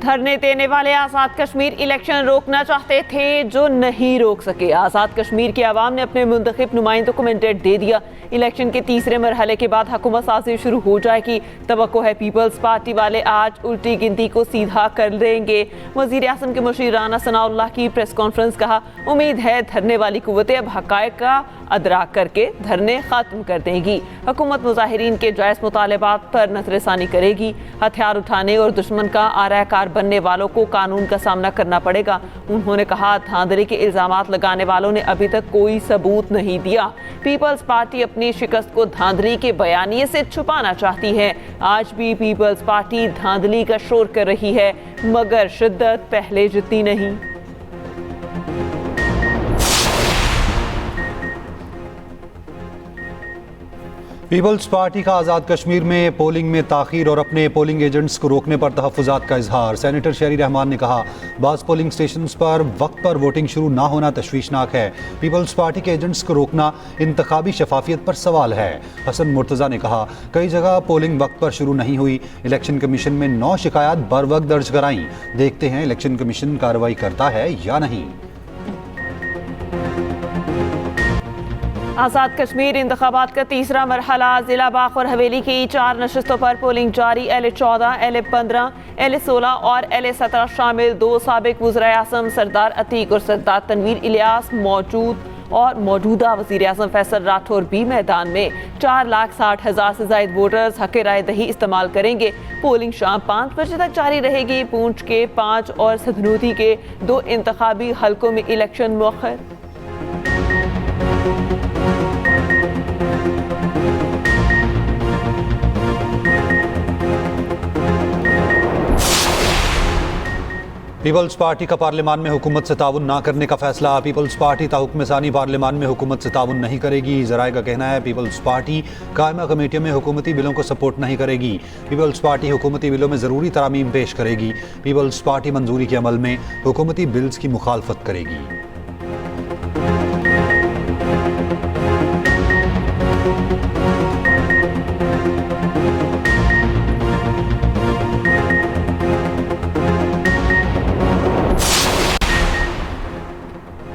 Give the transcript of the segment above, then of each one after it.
धरने देने वाले आज़ाद कश्मीर इलेक्शन रोकना चाहते थे जो नहीं रोक सके। आज़ाद कश्मीर की आवाम ने अपने मुंतखब नुमाइंदों को मैंडेट दे दिया। इलेक्शन के तीसरे मरहले के बाद हुकूमत साजी शुरू हो जाएगी। तवक्को है पीपल्स पार्टी वाले आज उल्टी गिनती को सीधा कर देंगे। वज़ीर आज़म के मुशीर राना सनाउल्लाह की प्रेस कॉन्फ्रेंस, कहा उम्मीद है धरने वाली कुव्वतें अब हक़ाइक़ का अदराक करके धरने ख़त्म कर देंगी। हुकूमत मुज़ाहिरीन के जायज़ मुतालबात पर नज़रसानी करेगी। हथियार उठाने और दुश्मन का आराकार बनने वालों को कानून का सामना करना पड़ेगा। उन्होंने कहा धांधली के इल्ज़ामात लगाने वालों ने अभी तक कोई सबूत नहीं दिया। पीपल्स पार्टी अपनी शिकस्त को धांधली के बयानिए से छुपाना चाहती है। आज भी पीपल्स पार्टी धांधली का शोर कर रही है, मगर शिद्दत पहले जितनी नहीं। पीपल्स पार्टी का आज़ाद कश्मीर में पोलिंग में ताख़ीर और अपने पोलिंग एजेंट्स को रोकने पर तहफ़्फ़ुज़ात का इजहार। सेनेटर शहरी रहमान ने कहा बाज़ पोलिंग स्टेशंस पर वक्त पर वोटिंग शुरू ना होना तशवीशनाक है। पीपल्स पार्टी के एजेंट्स को रोकना इंतखाबी शफाफियत पर सवाल है। हसन मुर्तज़ा ने कहा कई जगह पोलिंग वक्त पर शुरू नहीं हुई। इलेक्शन कमीशन में 9 शिकायत बर वक्त दर्ज कराईं। देखते हैं इलेक्शन कमीशन कार्रवाई करता है या नहीं। आज़ाद कश्मीर इंतखाबात का तीसरा मरहला। जिला बाख और हवेली की 4 नशस्तों पर पोलिंग जारी। LA-14, LA-15, LA-16 और LA-17 शामिल 2 साबिक वज़ीर आज़म सरदार अतीक और सरदार तनवीर इलियास मौजूदा वज़ीर आज़म फैसल राठौर भी मैदान में। 4,60,000 से ज़ायद वोटर्स हक़ राय दही इस्तेमाल करेंगे। पोलिंग शाम 5 बजे तक जारी रहेगी। पूंछ के 5 और सधनूती के 2 इंतखाबी हलकों में इलेक्शन मुअख्खर। पीपल्स पार्टी का पार्लियामान में हुकूमत से ताउन ना करने का फैसला। पीपल्स पार्टी ताहुक्म सानी पार्लियामान में हुकूमत से ताउन नहीं करेगी। ज़राए का कहना है पीपल्स पार्टी कायमा कमेटियों में हुकूमती बिलों को सपोर्ट नहीं करेगी। पीपल्स पार्टी हुकूमती बिलों में ज़रूरी तरामीम पेश करेगी। पीपल्स पार्टी मंजूरी के अमल में हुकूमती बिल्स की मुखालफत करेगी।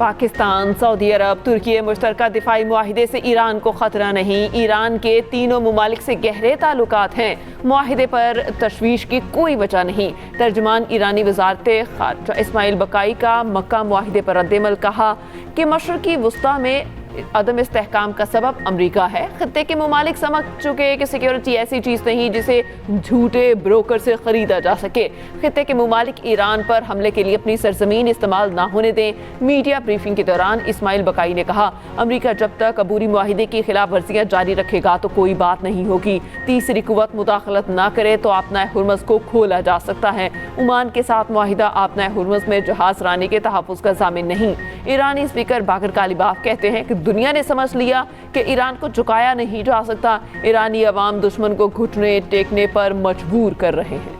पाकिस्तान, सऊदी अरब, तुर्की मुश्तरका दिफाई मुआहिदे से ईरान को ख़तरा नहीं। ईरान के तीनों ममालिक से गहरे ताल्लुकात हैं। मुआहिदे पर तशवीश की कोई वजह नहीं। तर्जमान ईरानी वज़ारत ख़ारजा इस्माइल बकाई का मक्का मुआहिदे पर रद्द-ए-अमल, कहा कि मशरक़ी वुस्ता में अदम इस्तेहकाम का सबब अमरीका है। खत्ते के ममालिक समझ चुके कि सिक्योरिटी ऐसी चीज़ नहीं जिसे झूठे ब्रोकर से ख़रीदा जा सके। खत्ते के ममालिक ईरान पर हमले के लिए अपनी सरजमीन इस्तेमाल ना होने दें। मीडिया ब्रीफिंग के दौरान इस्माइल बकाई ने कहा अमरीका जब तक अबूरी मुआहिदे की खिलाफ वर्जियाँ जारी रखेगा तो कोई बात नहीं होगी। तीसरी कुव्वत मुदाखलत ना करे तो आपना हुर्मज़ को खोला जा सकता है। ओमान के साथ मुआहिदा आपना हुर्मज़ में जहाज रानी के तहफ़्फ़ुज़ का ज़ामिन नहीं। ईरानी स्पीकर बाकर कालिबाफ कहते हैं कि दुनिया ने समझ लिया कि ईरान को झुकाया नहीं जा सकता। ईरानी अवाम दुश्मन को घुटने टेकने पर मजबूर कर रहे हैं।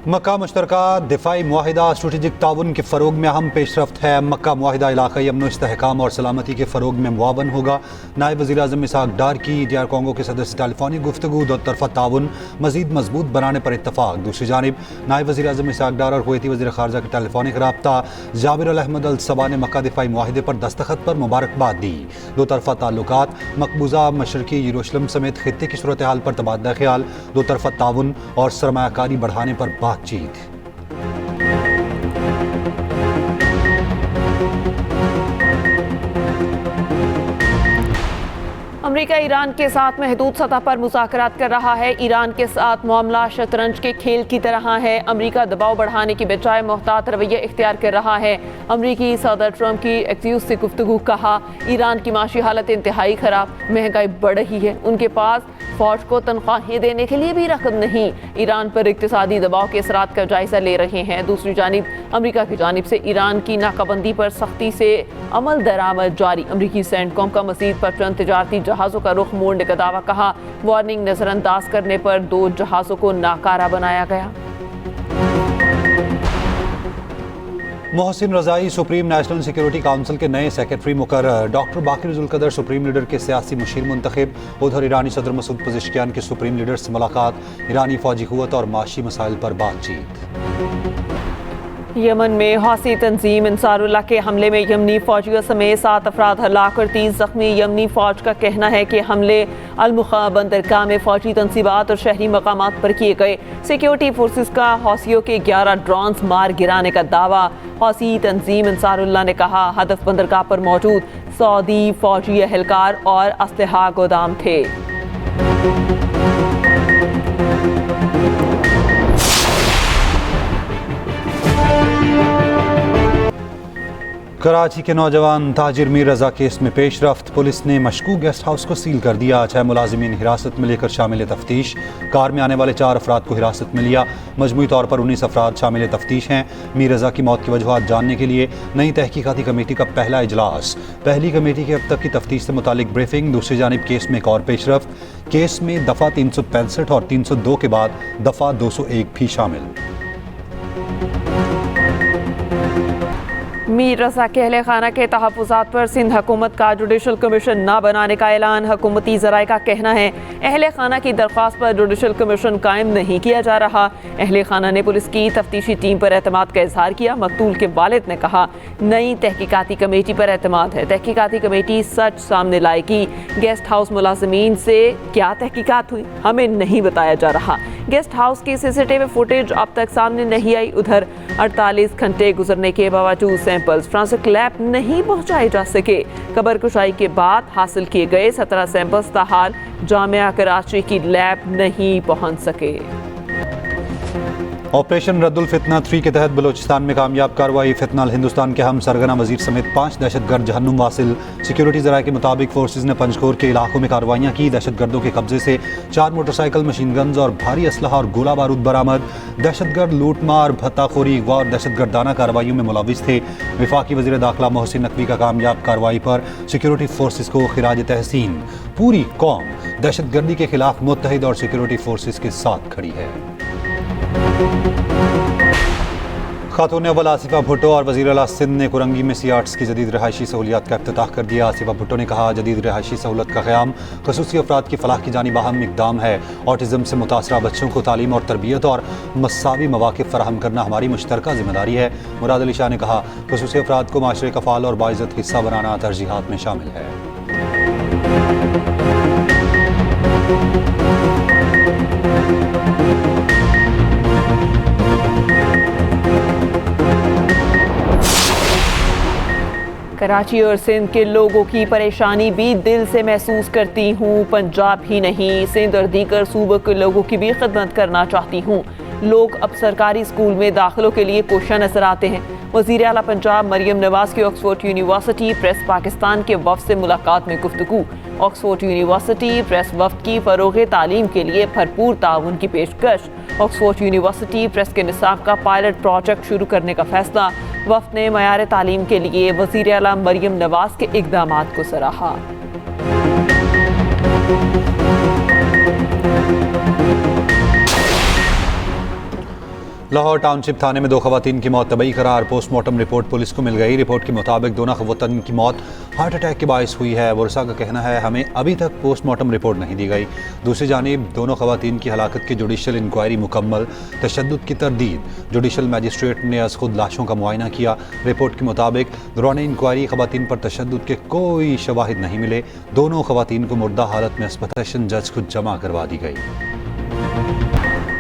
मक्का मुश्तरका दिफाई मुआहिदा स्ट्रेटेजिक ताउन के फ़रोग में अहम पेशरफ्त है। मक्का मुआहिदा इलाक़ाई अमन इस्तेहकाम और सलामती के फ़रोग में मुआवन होगा। नायब वज़ीर आज़म इसहाक़ डार की DR कांगो के सदर से टेलीफोनी गुफ्तगू दो तरफ़ा ताउन मज़ीद मजबूत बनाने पर इत्तफ़ाक़। दूसरी जानिब नायब वज़ीर आज़म इसहाक़ डार और कुवैती वज़ीर ख़ारजा के टेलीफोनिक रब्ता जाबिर अल अहमद अल सबा ने मक्का दिफाई मुआहिदे पर दस्तखत पर मुबारकबाद दी। दो तरफ़ा ताल्लुकात, मकबूजा मशरक़ी यरूशलेम समेत ख़ित्ते की सूरत हाल पर तबादला ख्याल, दो तरफ़ा ताउन और सरमायाकारी बढ़ाने पर बातचीत। अमेरिका ईरान के साथ महदूद सतह पर मुज़ाकरात कर रहा है। ईरान के साथ मामला शतरंज के खेल की तरह है। अमेरिका दबाव बढ़ाने की बजाय मोहतात रवैया इख्तियार कर रहा है। अमेरिकी सदर ट्रंप की एक्सियोस से गुफ्तगू, कहा ईरान की माशी हालत इंतहाई ख़राब, महंगाई बढ़ रही है, उनके पास फ़ौज को तनख्वाहें देने के लिए भी रकम नहीं। ईरान पर इक़्तिसादी दबाव के असरात का जायज़ा ले रहे हैं। दूसरी जानिब अमेरिका की जानिब से ईरान की नाकाबंदी पर सख्ती से अमल दरामद जारी। अमेरिकी सेंटकॉम का मज़ीद पर चंद तजारती जहाज़ों का रुख मोड़ने का दावा, कहा वार्निंग नज़रअंदाज करने पर 2 जहाज़ों को नाकारा बनाया गया। मोहसिन रजाई सुप्रीम नेशनल सिक्योरिटी काउंसिल के नए सेक्रेटरी मुकर्रर। डॉक्टर बाकिर जुल्कदर सुप्रीम लीडर के सियासी मुशीर मुंतखब। उधर ईरानी सदर मसूद पज़ेश्कियान की सुप्रीम लीडर से मुलाकात, ईरानी फौजी क़ुव्वत और माशी मसाइल पर बातचीत। यमन में हौसी तंजीम अंसारुल्लाह के हमले में यमनी फौजियों समेत 7 अफराद हलाक और 30 जख्मी। यमनी फौज का कहना है कि हमले अल-मुखा बंदरगाह में फौजी तंसीबात और शहरी मकामात पर किए गए। सिक्योरिटी फोर्सेस का हौसियों के 11 ड्रोन्स मार गिराने का दावा। हौसी तंजीम अंसारुल्लाह ने कहा हदफ बंदरगाह पर मौजूद सऊदी फौजी एहलकार और असलहा गोदाम थे। कराची के नौजवान ताजिर मीर रजा केस में पेशरफ्त। पुलिस ने मशकूक गेस्ट हाउस को सील कर दिया। 6 मुलाजिमीन हिरासत में लेकर शामिल तफ्तीश। कार में आने वाले 4 अफराद को हिरासत में लिया। मजमूई तौर पर 19 अफराद शामिल तफ्तीश हैं। मीर रजा की मौत की वजूहात जानने के लिए नई तहकीकाती कमेटी का पहला इजलास। पहली कमेटी की अब तक की तफ्तीश से मुतालिक ब्रीफिंग। दूसरी जानिब केस में एक और पेशरफ्त। केस में दफ़ा 365 और 302 के बाद दफ़ा 201 भी शामिल। मीर रजा के अहले खाना के तहफ़्फ़ुज़ात पर सिंध हुकूमत का जुडिशल कमीशन न बनाने का ऐलान। हुकूमती ज़राए का कहना है अहले खाना की दरख्वास्त पर जुडिशल कमीशन कायम नहीं किया जा रहा। अहले खाना ने पुलिस की तफ्तीशी टीम पर एतमाद का इजहार किया। मकतूल के वालिद ने कहा नई तहकीकाती कमेटी पर एतमाद है। तहकीकाती कमेटी सच सामने लाएगी। गेस्ट हाउस मुलाजमीन से क्या तहकीकात हुई हमें नहीं बताया जा रहा। गेस्ट हाउस की CCTV फुटेज अब तक सामने नहीं आई। उधर 48 घंटे गुजरने के बावजूद सैंपल्स फ्रांसिक लैब नहीं पहुंचाए जा सके। कबर कुशाई के बाद हासिल किए गए 17 सैंपल्स ताहाल जामिया कराची की लैब नहीं पहुंच सके। ऑपरेशन रद्दुल फितना 3 के तहत बलोचिस्तान में कामयाब कार्रवाई। फितना हिंदुस्तान के हम सरगना वजीर समेत 5 दहशतगर्द जहन्नुम वासिल। सिक्योरिटी ज़राए के मुताबिक फोर्सेज ने पंजकोर के इलाकों में कार्रवाइयाँ की। दहशतगर्दों के कब्जे से 4 मोटरसाइकिल, मशीन गन्स और भारी असलहा और गोला बारूद बरामद। दहशतगर्द लूटमार, भत्ताखोरी, अगवा और दहशतगर्दाना कार्रवाइयों में मुलविस थे। वफाकी वज़ीर दाखिला मोहसिन नकवी का कामयाब कार्रवाई पर सिक्योरिटी फोर्सेज को खिराज तहसीन। पूरी कौम दहशतगर्दी के खिलाफ मुत्तहिद और सिक्योरिटी फोर्सेज के साथ खड़ी है। खातून अव्वल आसिफा भुट्टो और वज़ीर आला सिंध ने कुरंगी में सीआर्ट्स की जदीद रहायशी सहूलियात का इफ्तिताह कर दिया। आसिफा भुट्टो ने कहा जदीद रहायशी सहूलत का क़याम ख़ुसूसी अफराद की फलाह की जानिब अहम इक़दाम है। ऑटिज़म से मुतासरा बच्चों को तालीम और तरबियत और मसावी मवाक़िफ़ फ़राहम करना हमारी मुश्तरका ज़िम्मेदारी है। मुराद अली शाह ने कहा ख़ुसूसी अफराद को माशरे का फ़ाल और बाइज़्ज़त हिस्सा बनाना तरजीहात में शामिल है। कराची और सिंध के लोगों की परेशानी भी दिल से महसूस करती हूँ। पंजाब ही नहीं सिंध और दीगर सूबों के लोगों की भी खिदमत करना चाहती हूँ। लोग अब सरकारी स्कूल में दाखिलों के लिए कोशिश नजर आते हैं। वज़ीर आला पंजाब मरियम नवाज की ऑक्सफोर्ड यूनिवर्सिटी प्रेस पाकिस्तान के वफ़द से मुलाकात में गुफ्तगू। ऑक्सफोर्ड यूनिवर्सिटी प्रेस वफ़द की फ़रोग़ तालीम के लिए भरपूर ताउन की पेशकश। ऑक्सफोर्ड यूनिवर्सिटी प्रेस के निसाब का पायलट प्रोजेक्ट शुरू करने का फैसला। वफ़द ने मयार तालीम के लिए वज़ीर आला मरियम नवाज के इक़दामात को सराहा। लाहौर टाउनशिप थाने में 2 ख़वातीन की मौत तबई करार। पोस्टमार्टम रिपोर्ट पुलिस को मिल गई। रिपोर्ट के मुताबिक दोनों ख़वातीन की मौत हार्ट अटैक के बायस हुई है। वर्षा का कहना है हमें अभी तक पोस्टमार्टम रिपोर्ट नहीं दी गई। दूसरी जानिब दोनों ख़वातीन की हलाकत की जुडिशल इंक्वायरी मुकम्मल। तशद्दुद की तरदीद। जुडिशल मजिस्ट्रेट ने अज़ खुद लाशों का मुआयना किया। रिपोर्ट के मुताबिक दौरान इंक्वायरी ख़वातीन पर तशद्दुद के कोई शवाहिद नहीं मिले। दोनों ख़वातीन को मुर्दा हालत में अस्पताल जज को जमा करवा दी गई।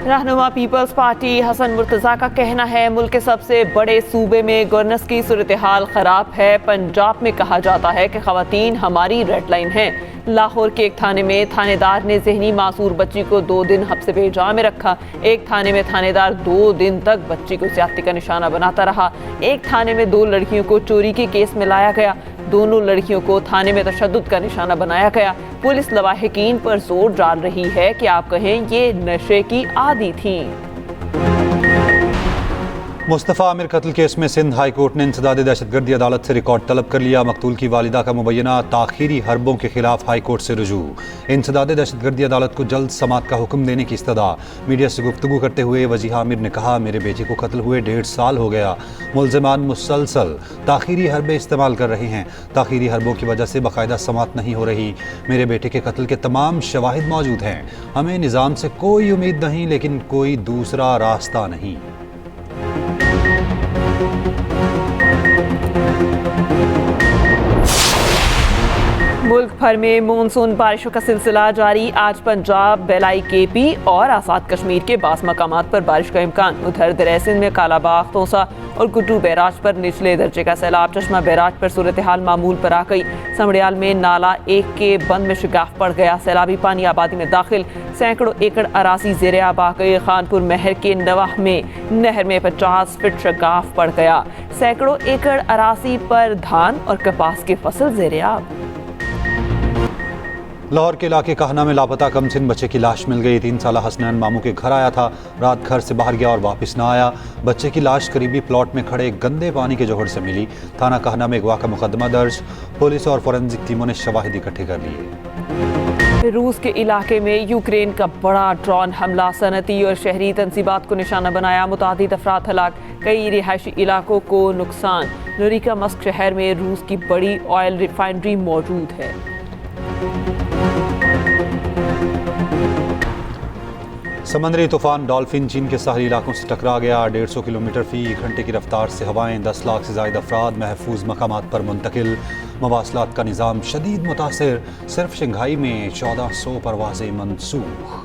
रहनुमा पीपल्स पार्टी हसन मुर्तज़ा का कहना है मुल्क के सबसे बड़े सूबे में गवर्नेंस की सूरत हाल ख़राब है। पंजाब में कहा जाता है कि ख़वातीन हमारी रेड लाइन हैं। लाहौर के एक थाने में थानेदार ने जहनी मासूर बच्ची को 2 दिन हब्से बेजा में रखा। एक थाने में थानेदार 2 दिन तक बच्ची को ज़्यादती का निशाना बनाता रहा। एक थाने में 2 लड़कियों को चोरी के केस में लाया गया। दोनों लड़कियों को थाने में तशद्दुद का निशाना बनाया गया। पुलिस लवाहिकीन पर जोर डाल रही है कि आप कहें ये नशे की आदी थी। मुस्तफ़ा आमिर कत्ल केस में सिंध हाई कोर्ट ने इंसदाद दहशतगर्दी अदालत से रिकॉर्ड तलब कर लिया। मकतूल की वालिदा का मुबैना ताखीरी हरबों के खिलाफ हाई कोर्ट से रुजू। इंसदाद दहशतगर्दी अदालत को जल्द समात का हुक्म देने की इस्तदा। मीडिया से गुफ्तगू करते हुए वजीह आमिर ने कहा, मेरे बेटे को कत्ल हुए 1.5 साल हो गया। मुल्ज़िमान मुसलसल ताखीरी हरबे इस्तेमाल कर रहे हैं। ताखीरी हरबों की वजह से बाकायदा समात नहीं हो रही। मेरे बेटे के कत्ल के तमाम शवाहिद मौजूद हैं। हमें निज़ाम से कोई उम्मीद नहीं, लेकिन कोई दूसरा रास्ता नहीं। मुल्क भर में मानसून बारिशों का सिलसिला जारी। आज पंजाब, बेलाई, केपी और आज़ाद कश्मीर के बास मकामात पर बारिश का इम्कान। उधर दरैसिन में कालाबाग, तोसा और गुड्डू बैराज पर निचले दर्जे का सैलाब। चश्मा बैराज पर सूरत हाल मामूल पर आ गई। समड़ियाल में नाला 1 के बंद में शिगाफ पड़ गया। सैलाबी पानी आबादी में दाखिल। सैकड़ों एकड़ अराजी ज़ेरे आब आ गई। खानपुर महर के नवाह में नहर में 50 फीट शिगाफ पड़ गया। सैकड़ों एकड़ अराजी पर धान और कपास की फसल ज़ेरे आब। लाहौर के इलाके कहना में लापता कमसिन बच्चे की लाश मिल गई। 3 साला हसनैन मामू के घर आया था, रात घर से बाहर गया और वापस ना आया। बच्चे की लाश करीबी प्लॉट में खड़े गंदे पानी के जोहर से मिली। थाना कहना में अगवा का मुकदमा दर्ज। पुलिस और फोरेंसिक टीमों ने शवाहिद इकट्ठे कर लिए। रूस के इलाके में यूक्रेन का बड़ा ड्रोन हमला सनती और शहरी तंसीबात को निशाना बनाया। मुतादिद अफराद हलाक, कई रिहायशी इलाकों को नुकसान। नोरिका मस्क शहर में रूस की बड़ी ऑयल रिफाइनरी मौजूद है। समंदरी तूफान डॉल्फिन चीन के साहली इलाकों से टकरा गया। 150 किलोमीटर फी घंटे की रफ्तार से हवाएं। 10 लाख से ज़ायद अफराद महफूज मकामात पर मुंतकिल। मवासलात का निज़ाम शदीद मुतासिर। सिर्फ शंघाई में 1400 परवाज़ें मनसूख।